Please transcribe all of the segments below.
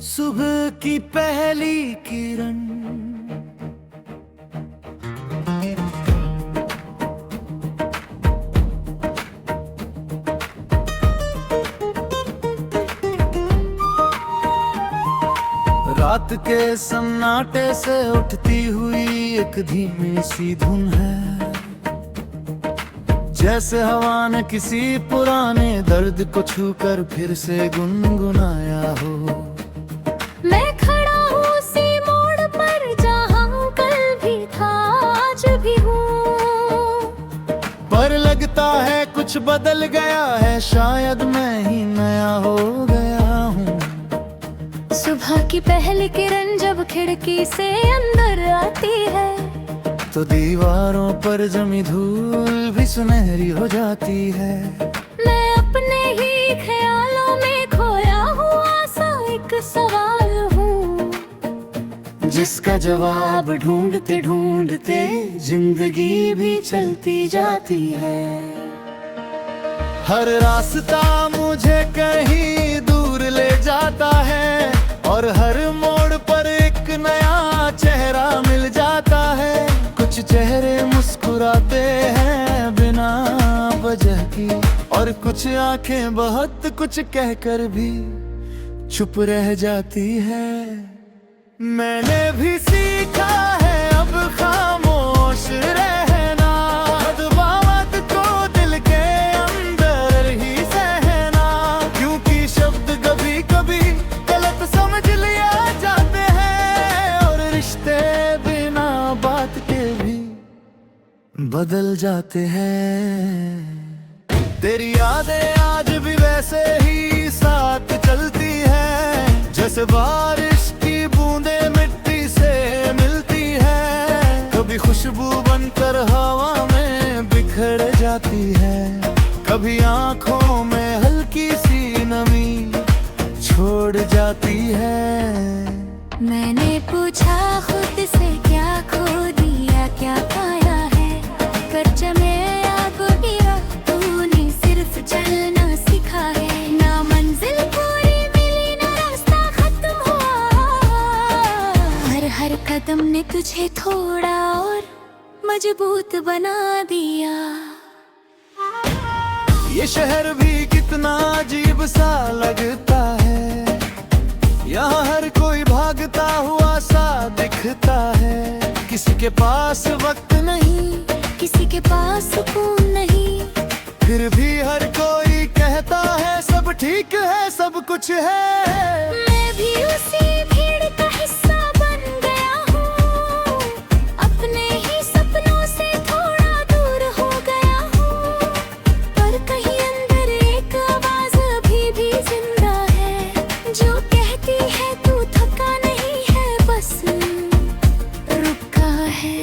सुबह की पहली किरण, रात के सन्नाटे से उठती हुई एक धीमी सी धुन है, जैसे हवा ने किसी पुराने दर्द को छूकर फिर से गुनगुनाया हो। मैं खड़ा हूँ उसी मोड़ पर जहाँ कल भी था आज भी हूँ, पर लगता है कुछ बदल गया है, शायद मैं ही नया हो गया हूँ। सुबह की पहली किरण जब खिड़की से अंदर आती है, तो दीवारों पर जमी धूल भी सुनहरी हो जाती है। मैं अपने ही ख्यालों में खोया हुआ सा एक सवाल हूँ, जिसका जवाब ढूंढते ढूंढते जिंदगी भी चलती जाती है। हर रास्ता मुझे कहीं दूर ले जाता है, और हर मोड़ पर एक नया चेहरा मिल जाता है। कुछ चेहरे मुस्कुराते हैं बिना वजह की, और कुछ आंखें बहुत कुछ कहकर भी चुप रह जाती है। मैंने भी सीखा है अब खामोश रहना, बदबावत को दिल के अंदर ही सहना, क्योंकि शब्द कभी कभी गलत समझ लिया जाते हैं, और रिश्ते बिना बात के भी बदल जाते हैं। तेरी यादें आज भी वैसे ही साथ चलती हैं, जैसे बारिश की बूंदें मिट्टी से मिलती है। कभी खुशबू बनकर हवा में बिखर जाती है, कभी आंखों में हल्की सी नमी छोड़ जाती है। मैंने पूछा खुद से क्या खो दिया क्या पाया है, कर जमे आग गिरा तूने सिर्फ चलना सिखा है। ना मंजिल पूरी मिली ना रास्ता खत्म हुआ, हर कदम ने तुझे थोड़ा और मजबूत बना दिया। ये शहर भी कितना अजीब सा लगता है, यहाँ हर कोई भागता हुआ सा दिखता है। किसी के पास वक्त नहीं, किसी के पास सुकून नहीं, फिर भी हर कोई कहता है सब ठीक है सब कुछ है। मैं भी उसी भीड़ का हिस्सा बन गया हूँ, अपने ही सपनों से थोड़ा दूर हो गया हूँ, पर कहीं अंदर एक आवाज अभी भी जिंदा है, जो कहती है तू थका नहीं है बस रुका है।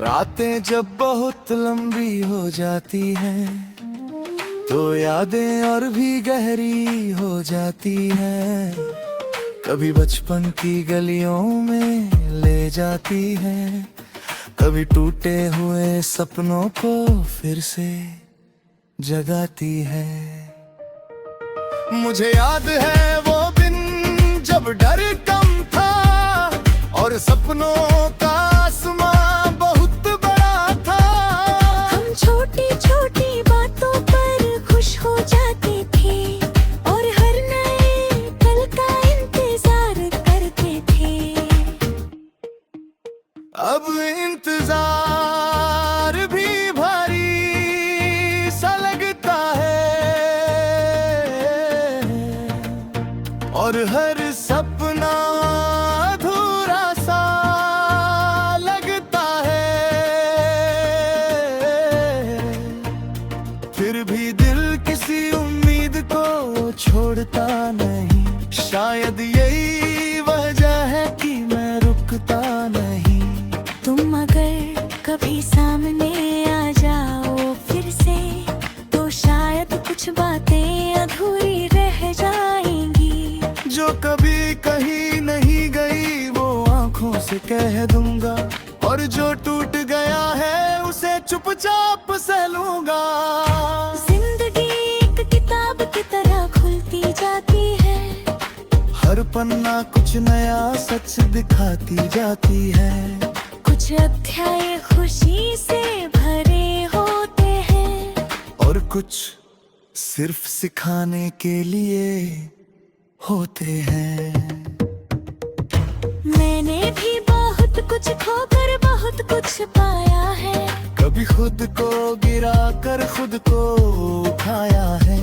रातें जब बहुत लंबी हो जाती हैं, तो यादें और भी गहरी हो जाती हैं। कभी बचपन की गलियों में ले जाती हैं, कभी टूटे हुए सपनों को फिर से जगाती है। मुझे याद है वो दिन जब डर कम था, और सपनों का आसमां बहुत बड़ा था। हम छोटी छोटी बातों पर खुश हो जाते थे, और हर नए पल का इंतजार करते थे। अब इंतजार भी भारी सा लगता है, और हर सपना अधूरा सा लगता है। फिर भी दिल किसी उम्मीद को छोड़ता नहीं, शायद यही वजह है कि मैं रुकता नहीं। तुम अगर कभी सामने आ जाओ फिर से, तो शायद कुछ बातें अधूरी रह जाएंगी, जो कभी कहीं नहीं गई वो आंखों से कह दूंगा, और जो टूट गया है उसे चुपचाप सह लूंगा। जिंदगी एक किताब की तरह खुलती जाती है, पन्ना कुछ नया सच दिखाती जाती है। कुछ अध्याय खुशी से भरे होते हैं और कुछ सिर्फ सिखाने के लिए होते हैं। मैंने भी बहुत कुछ खोकर बहुत कुछ पाया है। कभी खुद को गिरा कर खुद को उठाया है।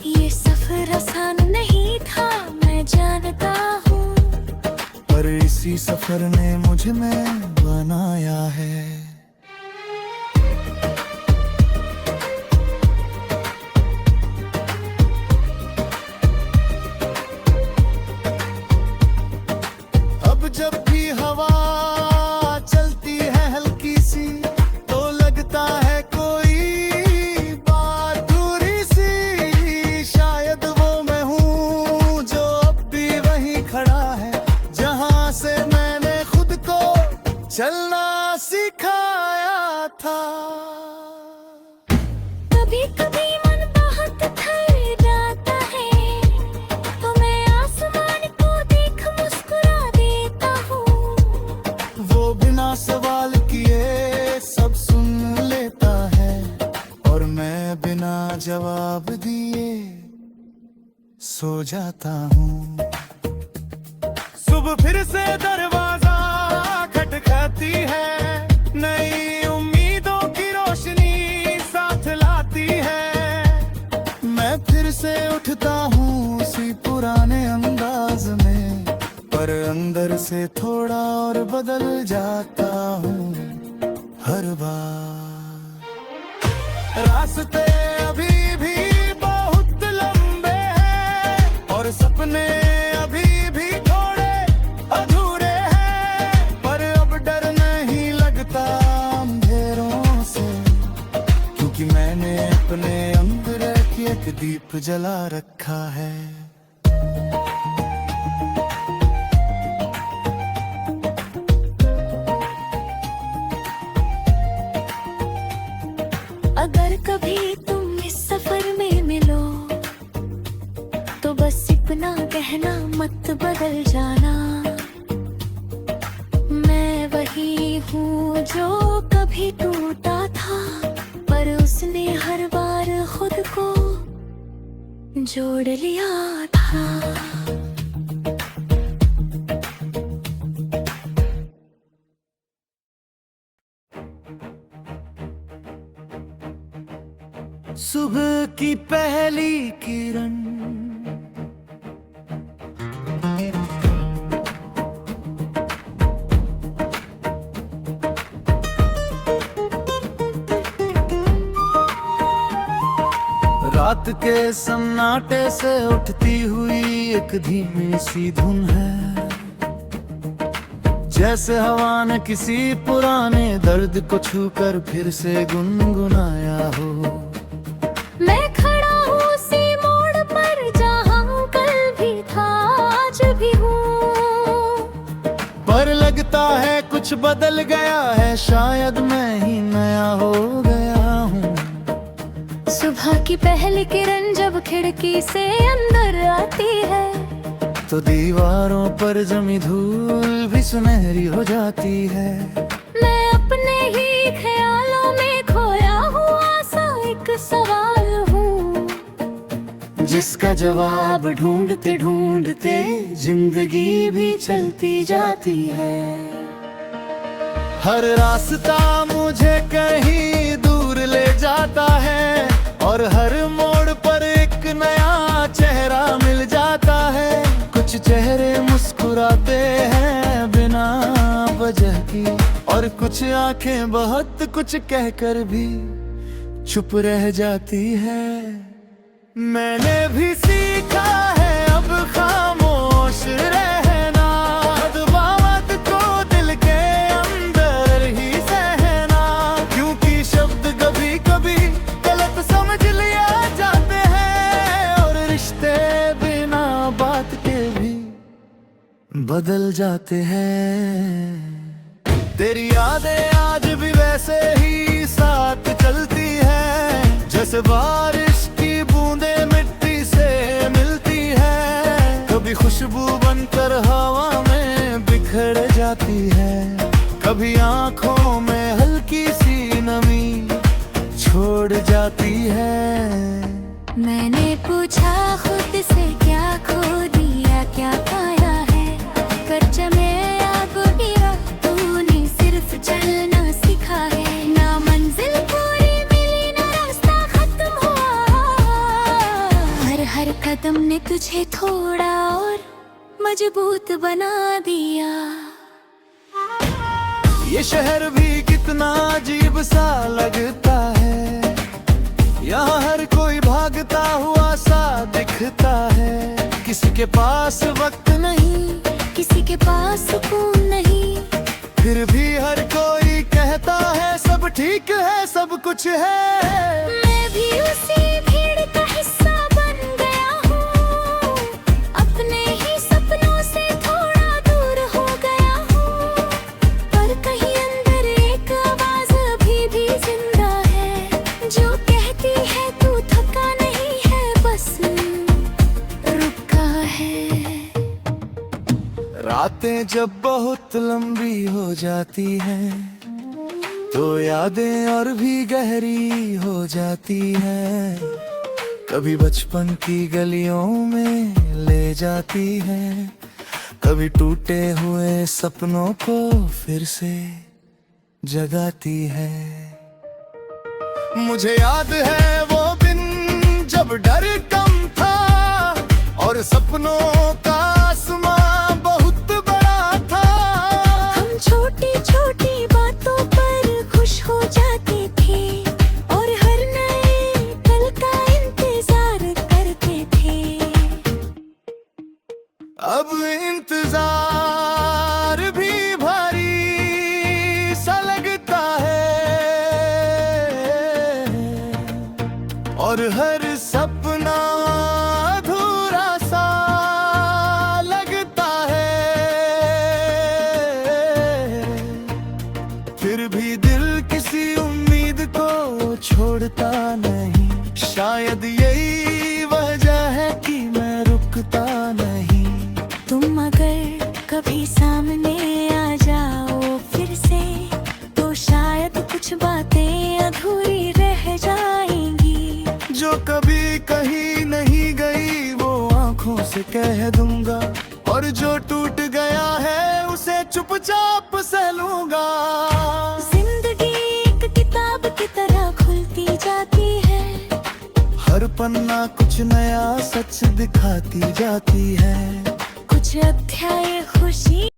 ये सफर आसान नहीं था मैं जानता हूँ, पर इसी सफर ने मुझ में बनाया है। अब जब भी हवा चलती है हल्की सी, तो लगता है कोई बात दूरी सी। शायद वो मैं हूँ जो अब भी वहीं खड़ा है, जहाँ से मैंने खुद को चलना सिखाया था। कभी कभी मन बहुत थक जाता है, तो मैं आसमान को देख मुस्कुरा देता हूँ। वो बिना सवाल किए सब सुन लेता है, और मैं बिना जवाब दिए सो जाता हूँ। सुबह फिर से दरवाजा खटखटाती है, नई उम्मीदों की रोशनी साथ लाती है। मैं फिर से उठता हूँ उसी पुराने अंदाज में, पर अंदर से थोड़ा और बदल जाता हूँ हर बार। रास्ते अभी भी बहुत लंबे हैं, और सपने अभी भी थोड़े अधूरे हैं। पर अब डर नहीं लगता अंधेरों से, क्योंकि मैंने अपने अंदर एक दीप जला रखा है। अगर कभी तुम इस सफर में मिलो, तो बस इतना कहना मत बदल जाना। मैं वही हूँ जो कभी टूटा था, पर उसने हर बार खुद को जोड़ लिया था। सुबह की पहली किरण रात के सन्नाटे से उठती हुई एक धीमी सी धुन है। जैसे हवा ने किसी पुराने दर्द को छूकर फिर से गुनगुनाया हो। मैं खड़ा हूँ उसी मोड़ पर जहाँ कल भी था आज भी हूँ, पर लगता है कुछ बदल गया है, शायद मैं ही नया हो गया हूँ। सुबह की पहली किरण जब खिड़की से अंदर आती है, तो दीवारों पर जमी धूल भी सुनहरी हो जाती है। मैं अपने ही ख्यालों में खोया हुआ सा एक सवाल हूँ, जिसका जवाब ढूंढते ढूंढते जिंदगी भी चलती जाती है। हर रास्ता मुझे कहीं दूर ले जाता है, और हर मोड़ पर एक नया चेहरा मिल जाता है। कुछ चेहरे मुस्कुराते हैं बिना वजह की, और कुछ आंखें बहुत कुछ कहकर भी चुप रह जाती है। मैंने भी सीखा है अब खामोश रहना, बदबावत को दिल के अंदर ही सहना, क्योंकि शब्द कभी कभी गलत समझ लिया जाते हैं, और रिश्ते बिना बात के भी बदल जाते हैं। तेरी यादें आज भी वैसे ही साथ चलती है, जैसे बारिश की बूंदें मिट्टी से मिलती है। कभी खुशबू बन मैंने पूछा खुद से क्या खो दिया क्या पाया है। कर चमे आग गिरा तूने सिर्फ चलना सिखा है। ना मंजिल पूरी मिली ना रास्ता खत्म हुआ। हर कदम ने तुझे थोड़ा और मजबूत बना दिया। ये शहर भी कितना अजीब सा लगता है। यहाँ हर कोई भागता हुआ सा दिखता है। किसी के पास वक्त नहीं, किसी के पास सुकून नहीं, फिर भी हर कोई कहता है सब ठीक है सब कुछ है। मैं भी उसी भीड़ का हिस्सा बन गया हूँ। अपने ही सपनों से थोड़ा दूर हो गया हूँ। पर कहीं अंदर एक आवाज अभी भी जिंदा है, जो कहती है तू थका नहीं है बस रुका है। रातें जब बहुत लंबी हो जाती हैं तो यादें और भी गहरी हो जाती हैं। कभी बचपन की गलियों में ले जाती है, कभी टूटे हुए सपनों को फिर से जगाती है। मुझे याद है वो दिन जब डर कम था और सपनों का आसमां बहुत बड़ा था। हम छोटी छोटी बातों पर खुश हो जाते थे और हर नए पल का इंतजार करते थे। अब इंतजार भी भारी सा लगता है और हर सपना अधूरा सा लगता है। फिर भी दिल किसी उम्मीद को छोड़ता नहीं। शायद यही वजह है कि मैं रुकता नहीं। तुम अगर कभी सामने आ जाओ फिर से तो शायद कुछ बातें अधूरी रह जाएंगी। जो कभी कहीं नहीं गई वो आंखों से कह दूंगा, और जो टूट गया है उसे चुपचाप सह लूंगा। जिंदगी एक किताब की तरह खुलती जाती है। हर पन्ना कुछ नया सच दिखाती जाती है। कुछ अध्याय खुशी